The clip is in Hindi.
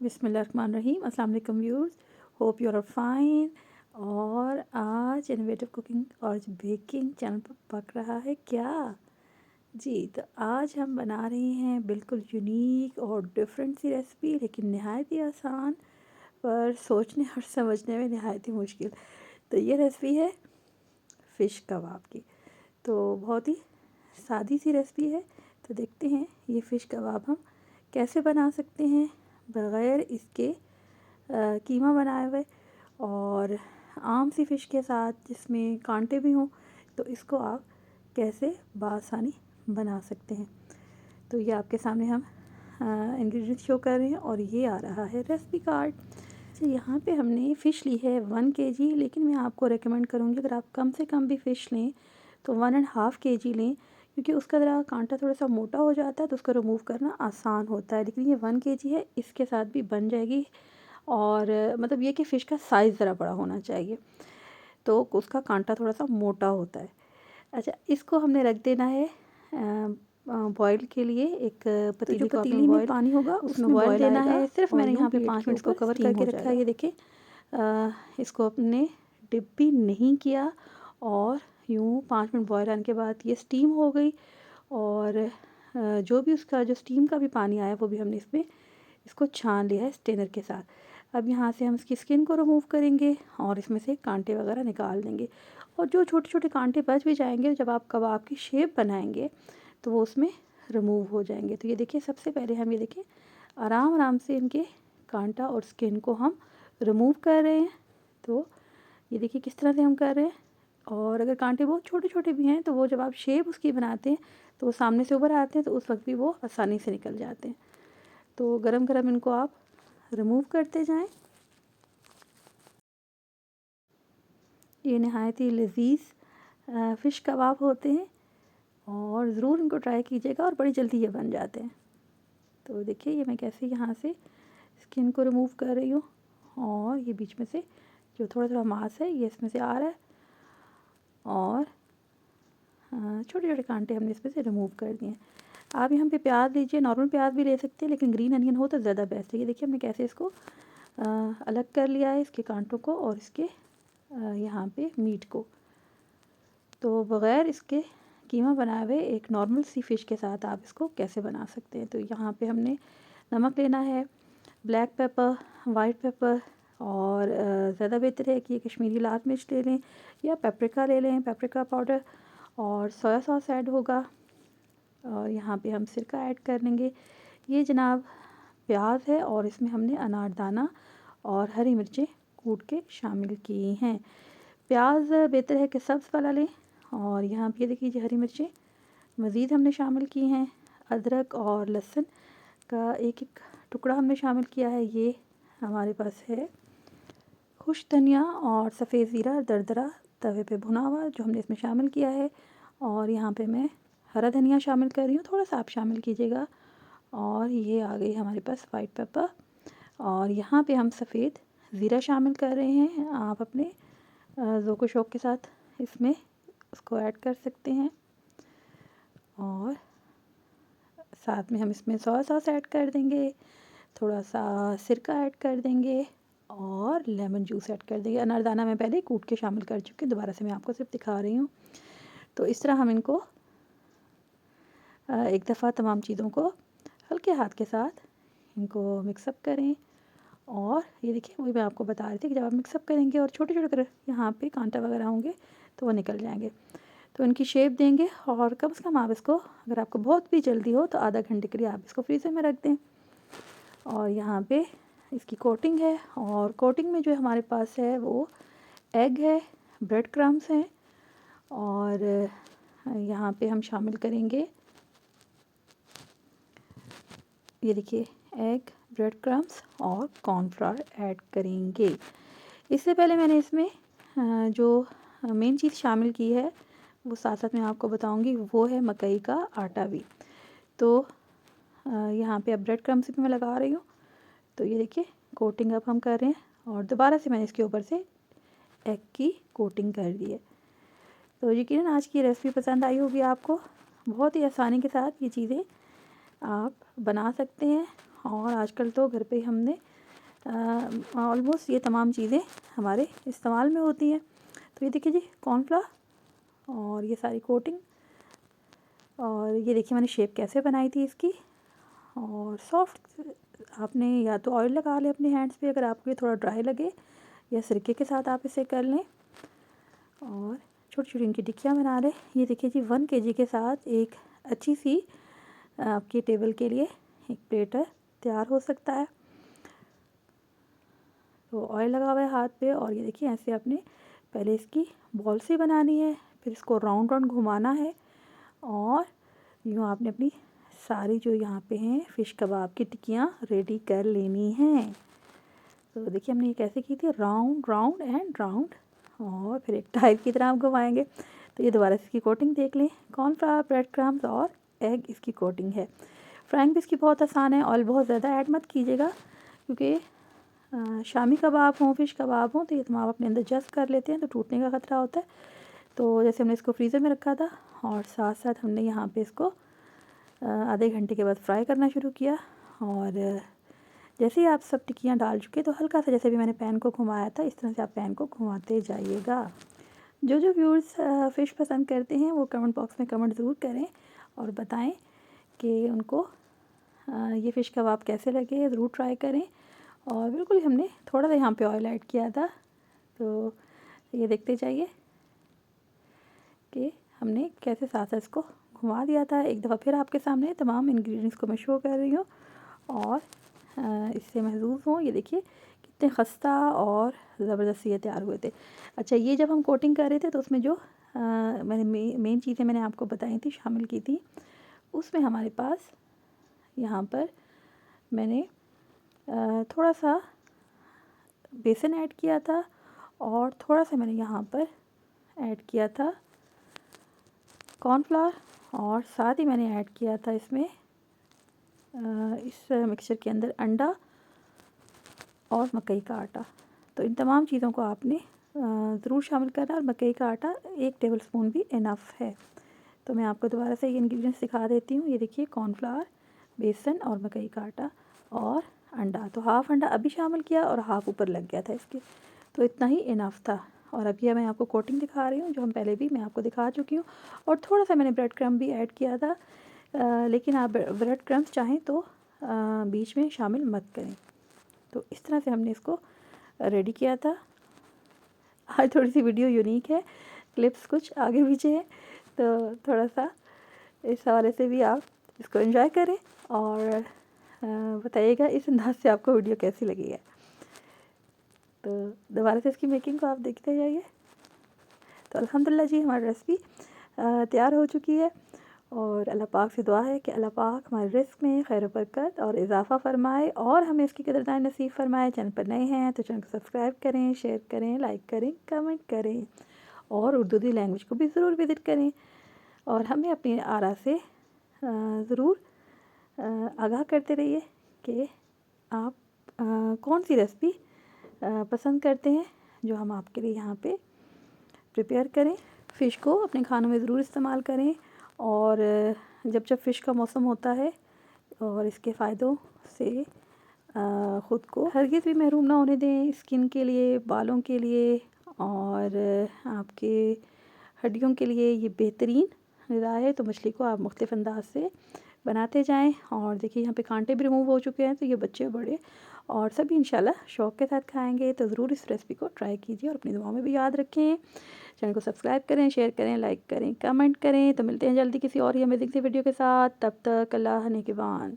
बिस्मिल्लाहिर्रहमानिर्रहीम। अस्सलाम वालेकुम viewers, hope you are fine. और आज इनोवेटिव कुकिंग और बेकिंग चैनल पर पक रहा है क्या जी। तो आज हम बना रहे हैं बिल्कुल यूनिक और डिफरेंट सी रेसिपी, लेकिन नहायत ही आसान पर सोचने और समझने में नहायत ही मुश्किल। तो ये रेसिपी है फ़िश कबाब की। तो बहुत ही सादी सी रेसिपी है। तो देखते हैं ये फ़िश कबाब हम कैसे बना सकते हैं बग़ैर इसके कीमा बनाए हुए और आम सी फ़िश के साथ जिसमें कांटे भी हों। तो इसको आप कैसे बआसानी बना सकते हैं। तो ये आपके सामने हम इंग्रेडिएंट्स शो कर रहे हैं और ये आ रहा है रेसिपी कार्ड। तो यहाँ पे हमने फ़िश ली है 1 केजी, लेकिन मैं आपको रेकमेंड करूँगी अगर आप कम से कम भी फ़िश लें तो 1.5 केजी लें, क्योंकि उसका ज़रा कांटा थोड़ा सा मोटा हो जाता है तो उसको रिमूव करना आसान होता है। लेकिन ये 1 केजी है, इसके साथ भी बन जाएगी। और मतलब ये कि फ़िश का साइज़ ज़रा बड़ा होना चाहिए, तो उसका कांटा थोड़ा सा मोटा होता है। अच्छा, इसको हमने रख देना है बॉयल के लिए। एक पतीली जो को आपने पतीली में बॉयल पानी होगा उसमें उसमें बॉयल बॉयल देना आएगा है। सिर्फ और मैंने यूं यहाँ पे प्लेट 5 के मिनट इसको ऊपर कवर स्टीम करके हो रखा है। जाएगा। ये देखिए, इसको अपने डिप भी नहीं किया और यूँ 5 मिनट बॉयल आने के बाद ये स्टीम हो गई। और जो भी उसका जो स्टीम का भी पानी आया वो भी हमने इसमें इसको छान लिया है स्ट्रेनर के साथ। अब यहाँ से हम इसकी स्किन को रिमूव करेंगे और इसमें से कांटे वगैरह निकाल देंगे। और जो छोटे छोटे कांटे बच भी जाएंगे जब आप कबाब की शेप बनाएंगे तो वो उसमें रिमूव हो जाएंगे। तो ये देखिए, सबसे पहले हम ये देखिए आराम आराम से इनके कांटा और स्किन को हम रिमूव कर रहे हैं। तो ये देखिए किस तरह से हम कर रहे हैं। और अगर कांटे बहुत छोटे छोटे भी हैं तो वो जब आप शेप उसकी बनाते हैं तो वो सामने से उभर आते हैं, तो उस वक्त भी वो आसानी से निकल जाते हैं। तो गरम गरम इनको आप रिमूव करते जाएं। ये नहायत ही लज़ीज़ फ़िश कबाब होते हैं और ज़रूर इनको ट्राई कीजिएगा और बड़ी जल्दी ये बन जाते हैं। तो देखिए ये मैं कैसे यहाँ से स्किन को रिमूव कर रही हूँ और ये बीच में से जो थोड़ा थोड़ा मांस है ये इसमें से आ रहा है और छोटे छोटे कांटे हमने इसमें से रिमूव कर दिए हैं। आप यहाँ पे प्याज लीजिए, नॉर्मल प्याज भी ले सकते हैं, लेकिन ग्रीन अनियन हो तो ज़्यादा बेस्ट है। ये देखिए हमने कैसे इसको अलग कर लिया है, इसके कांटों को और इसके यहाँ पे मीट को। तो बग़ैर इसके कीमा बनाए हुए एक नॉर्मल सी फ़िश के साथ आप इसको कैसे बना सकते हैं। तो यहाँ पे हमने नमक लेना है, ब्लैक पेपर, वाइट पेपर और ज़्यादा बेहतर है कि ये कश्मीरी लाल मिर्च ले लें या पेपरिका ले लें, पेपरिका पाउडर। और सोया सॉस ऐड होगा और यहाँ पे हम सिरका ऐड कर लेंगे। ये जनाब प्याज है और इसमें हमने अनारदाना और हरी मिर्चें कूट के शामिल की हैं। प्याज बेहतर है कि सब्ज़ वाला लें। और यहाँ पे देखिए जी हरी मिर्चें मज़ीद हमने शामिल की हैं। अदरक और लहसुन का एक एक टुकड़ा हमने शामिल किया है। ये हमारे पास है खुश धनिया और सफ़ेद ज़ीरा दरदरा तवे पे भुना हुआ जो हमने इसमें शामिल किया है। और यहाँ पे मैं हरा धनिया शामिल कर रही हूँ, थोड़ा सा आप शामिल कीजिएगा। और ये आ गई हमारे पास वाइट पेपर और यहाँ पे हम सफ़ेद ज़ीरा शामिल कर रहे हैं। आप अपने ज़ौक़ शौक़ के साथ इसमें उसको ऐड कर सकते हैं। और साथ में हम इसमें सोया सॉस ऐड कर देंगे, थोड़ा सा सिरका ऐड कर देंगे और लेमन जूस ऐड कर देंगे। अनारदाना मैं पहले कूट के शामिल कर चुकी हूँ, दोबारा से मैं आपको सिर्फ दिखा रही हूँ। तो इस तरह हम इनको एक दफ़ा तमाम चीज़ों को हल्के हाथ के साथ इनको मिक्सअप करें। और ये देखिए वही मैं आपको बता रही थी कि जब आप मिक्सअप करेंगे और छोटे छोटे कर यहाँ पे कांटा वगैरह होंगे तो वो निकल जाएंगे। तो इनकी शेप देंगे और कम से कम आप इसको, अगर आपको बहुत भी जल्दी हो तो आधा घंटे के लिए आप इसको फ्रीज़र में रख दें। और यहाँ पे इसकी कोटिंग है और कोटिंग में जो हमारे पास है वो एग है, ब्रेड क्रम्स हैं और यहाँ पे हम शामिल करेंगे, ये देखिए एग, ब्रेड क्रम्स और कॉर्नफ्लावर ऐड करेंगे। इससे पहले मैंने इसमें जो मेन चीज़ शामिल की है वो साथ साथ मैं आपको बताऊंगी, वो है मकई का आटा भी। तो यहाँ पे अब ब्रेड क्रम्स भी मैं लगा रही हूँ। तो ये देखिए कोटिंग अब हम कर रहे हैं और दोबारा से मैंने इसके ऊपर से एग की कोटिंग कर दी है। तो यकीनन आज की रेसिपी पसंद आई होगी आपको। बहुत ही आसानी के साथ ये चीज़ें आप बना सकते हैं और आजकल तो घर पे हमने ऑलमोस्ट ये तमाम चीज़ें हमारे इस्तेमाल में होती हैं। तो ये देखिए जी कॉर्नफ्लावर और ये सारी कोटिंग, और ये देखिए मैंने शेप कैसे बनाई थी इसकी। और सॉफ्ट आपने या तो ऑयल लगा लें अपने हैंड्स पे अगर आपको ये थोड़ा ड्राई लगे, या सिरके के साथ आप इसे कर लें। और छोटी छोटी इनकी टिक्कियाँ बना लें। ये देखिए जी 1 kg के साथ एक अच्छी सी आपके टेबल के लिए एक प्लेटर तैयार हो सकता है। तो ऑयल लगा हुआ है हाथ पे, और ये देखिए ऐसे आपने पहले इसकी बॉल सी बनानी है, फिर इसको राउंड राउंड घुमाना है, और यूँ आपने अपनी सारी जो यहाँ पे हैं फ़िश कबाब की टिक्कियाँ रेडी कर लेनी हैं। तो देखिए हमने ये कैसे की थी, राउंड राउंड एंड राउंड, और फिर एक टाइप की तरह हम घुमाएंगे। तो ये दोबारा इसकी कोटिंग देख लें, कॉर्नफ्लावर, ब्रेड क्रम्स और एग इसकी कोटिंग है। फ्राइंग भी इसकी बहुत आसान है, ऑयल बहुत ज़्यादा ऐड मत कीजिएगा, क्योंकि शामी कबाब हों, फ़िश कबाब हों, तो ये तमाम अपने अंदर जज़्ब कर लेते हैं, तो टूटने का ख़तरा होता है। तो जैसे हमने इसको फ्रीज़र में रखा था, और साथ साथ हमने यहाँ पे इसको आधे घंटे के बाद फ्राई करना शुरू किया। और जैसे ही आप सब टिक्कियाँ डाल चुके, तो हल्का सा जैसे भी मैंने पैन को घुमाया था, इस तरह से आप पैन को घुमाते जाइएगा। जो व्यूअर्स फ़िश पसंद करते हैं वो कमेंट बॉक्स में कमेंट ज़रूर करें और बताएं कि उनको ये फ़िश कबाब कैसे लगे, ज़रूर ट्राई करें। और बिल्कुल हमने थोड़ा सा यहाँ पे ऑयल ऐड किया था, तो ये देखते जाइए कि हमने कैसे साथ साथ इसको घुमा दिया था। एक दफ़ा फिर आपके सामने तमाम इंग्रेडिएंट्स को मैं शो कर रही हूँ, और इससे महसूस हों। ये देखिए कितने खस्ता और ज़बरदस्त ये तैयार हुए थे। अच्छा, ये जब हम कोटिंग कर रहे थे तो उसमें जो मैंने मेन चीज़ें मैंने आपको बताई थी, शामिल की थी, उसमें हमारे पास यहाँ पर मैंने थोड़ा सा बेसन ऐड किया था, और थोड़ा सा मैंने यहाँ पर ऐड किया था कॉर्नफ्लावर, और साथ ही मैंने ऐड किया था इसमें इस मिक्सचर के अंदर अंडा और मकई का आटा। तो इन तमाम चीज़ों को आपने ज़रूर शामिल करना, और मकई का आटा 1 टेबलस्पून भी इनफ है। तो मैं आपको दोबारा से ये इंग्रेडिएंट्स दिखा देती हूँ। ये देखिए कॉर्नफ्लावर, बेसन और मकई का आटा और अंडा। तो हाफ़ अंडा अभी शामिल किया और हाफ़ ऊपर लग गया था इसके, तो इतना ही इनफ था। और अभी मैं आपको कोटिंग दिखा रही हूँ, जो हम पहले भी मैं आपको दिखा चुकी हूँ। और थोड़ा सा मैंने ब्रेड क्रम्ब भी ऐड किया था, लेकिन आप ब्रेड क्रम्ब्स चाहें तो बीच में शामिल मत करें। तो इस तरह से हमने इसको रेडी किया था। आज थोड़ी सी वीडियो यूनिक है, क्लिप्स कुछ आगे पीछे है, तो थोड़ा सा इस हवाले से भी आप इसको एंजॉय करें, और बताइएगा इस अंदाज से आपको वीडियो कैसी लगी है। तो दोबारा से इसकी मेकिंग को आप देखते जाइए। तो अल्हम्दुलिल्लाह जी हमारी रेसिपी तैयार हो चुकी है, और अल्लाह पाक से दुआ है कि अल्लाह पाक हमारे रिस्क में खैर बरकत और इजाफ़ा फ़रमाए, और हमें इसकी कदरदानी नसीब फ़रमाए। चैनल पर नए हैं तो चैनल को सब्सक्राइब करें, शेयर करें, लाइक करें, कमेंट करें, और उर्दू दी लैंग्वेज को भी ज़रूर विज़िट करें, और हमें अपनी आरा से ज़रूर आगाह करते रहिए कि आप कौन सी रेसिपी पसंद करते हैं, जो हम आपके लिए यहाँ पे प्रिपेयर करें। फ़िश को अपने खानों में ज़रूर इस्तेमाल करें, और जब फ़िश का मौसम होता है, और इसके फ़ायदों से ख़ुद को हरगिज़ भी महरूम ना होने दें। स्किन के लिए, बालों के लिए, और आपके हड्डियों के लिए ये बेहतरीन ग़िज़ा है। तो मछली को आप मुख्तलिफ़ अंदाज से बनाते जाएं। और देखिए यहाँ पे कांटे भी रिमूव हो चुके हैं, तो ये बच्चे बड़े और सभी इंशाल्लाह शौक़ के साथ खाएंगे। तो ज़रूर इस रेसिपी को ट्राई कीजिए, और अपनी दुआओं में भी याद रखें। चैनल को सब्सक्राइब करें, शेयर करें, लाइक करें, कमेंट करें। तो मिलते हैं जल्दी किसी और ही अमेजिंग सी वीडियो के साथ। तब तक अल्लाह निगहबान।